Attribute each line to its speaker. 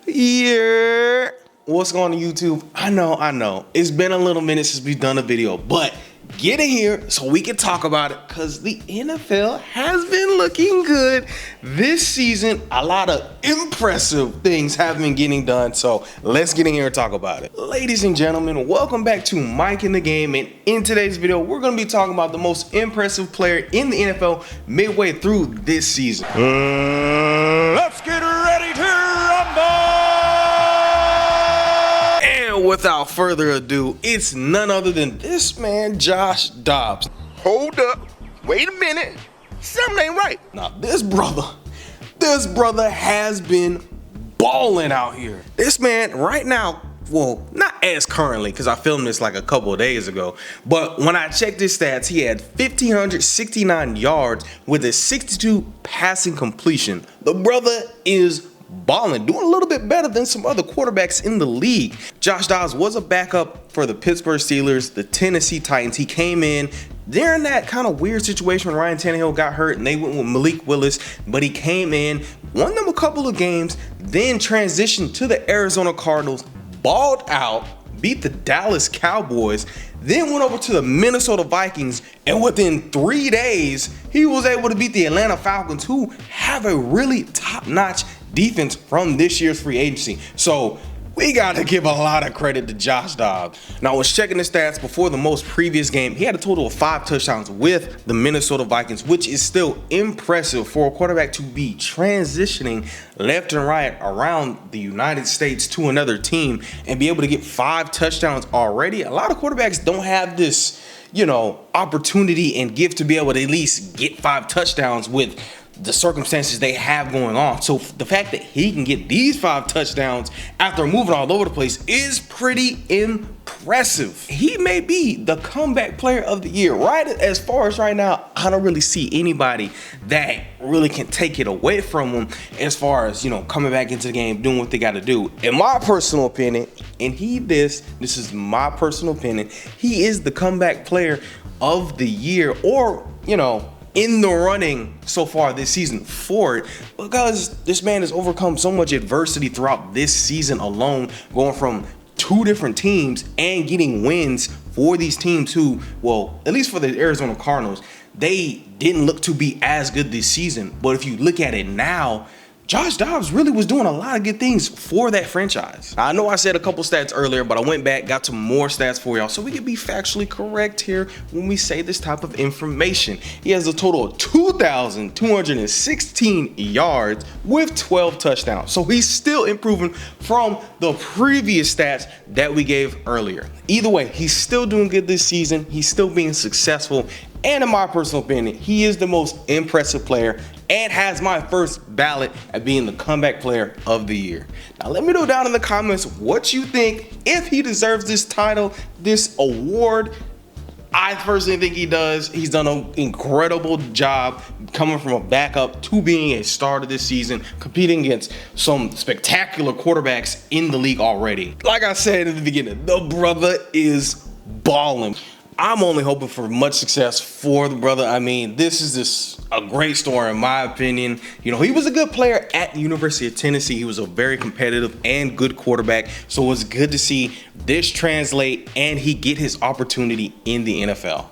Speaker 1: Yeah. What's going on YouTube? I know. It's been a little minute since we've done a video, but get in here so we can talk about it because the NFL has been looking good this season. A lot of impressive things have been getting done, so let's get in here and talk about it. Ladies and gentlemen, welcome back to Mike in the Game, and in today's video, we're going to be talking about the most impressive player in the NFL midway through this season.
Speaker 2: Let's get ready to rumble!
Speaker 1: Without further ado, it's none other than this man, Josh Dobbs.
Speaker 3: Hold up, wait a minute, something ain't right.
Speaker 1: Now, this brother has been balling out here. This man right now, well, not as currently, because I filmed this like a couple of days ago, but when I checked his stats, he had 1,569 yards with a 62 passing completion. The brother is balling, doing a little bit better than some other quarterbacks in the league. Josh Dobbs was a backup for the Pittsburgh Steelers, the Tennessee Titans. He came in during that kind of weird situation when Ryan Tannehill got hurt and they went with Malik Willis, but he came in, won them a couple of games, then transitioned to the Arizona Cardinals, balled out, beat the Dallas Cowboys, then went over to the Minnesota Vikings, and within 3 days, he was able to beat the Atlanta Falcons, who have a really top-notch defense from this year's free agency. So we got to give a lot of credit to Josh Dobbs. Now, I was checking the stats before the most previous game. He had a total of 5 touchdowns with the Minnesota Vikings, which is still impressive for a quarterback to be transitioning left and right around the United States to another team and be able to get 5 touchdowns already. A lot of quarterbacks don't have this, opportunity and gift to be able to at least get 5 touchdowns with the circumstances they have going on. So the fact that he can get these 5 touchdowns after moving all over the place is pretty impressive. He may be the comeback player of the year. Right as far as right now, I don't really see anybody that really can take it away from him as far as, coming back into the game, doing what they got to do. In my personal opinion, and this is my personal opinion, he is the comeback player of the year, or, in the running so far this season for it, because this man has overcome so much adversity throughout this season alone, going from 2 different teams and getting wins for these teams who, well, at least for the Arizona Cardinals, they didn't look to be as good this season. But if you look at it now, Josh Dobbs really was doing a lot of good things for that franchise. I know I said a couple stats earlier, but I went back, got some more stats for y'all so we can be factually correct here when we say this type of information. He has a total of 2,216 yards with 12 touchdowns. So he's still improving from the previous stats that we gave earlier. Either way, he's still doing good this season. He's still being successful. And in my personal opinion, he is the most impressive player and has my first ballot at being the comeback player of the year. Now, let me know down in the comments what you think, if he deserves this title, this award. I personally think he does. He's done an incredible job coming from a backup to being a starter this season, competing against some spectacular quarterbacks in the league already. Like I said in the beginning, the brother is balling. I'm only hoping for much success for the brother. I mean, this is just a great story in my opinion. He was a good player at the University of Tennessee. He was a very competitive and good quarterback. So it was good to see this translate and he get his opportunity in the NFL.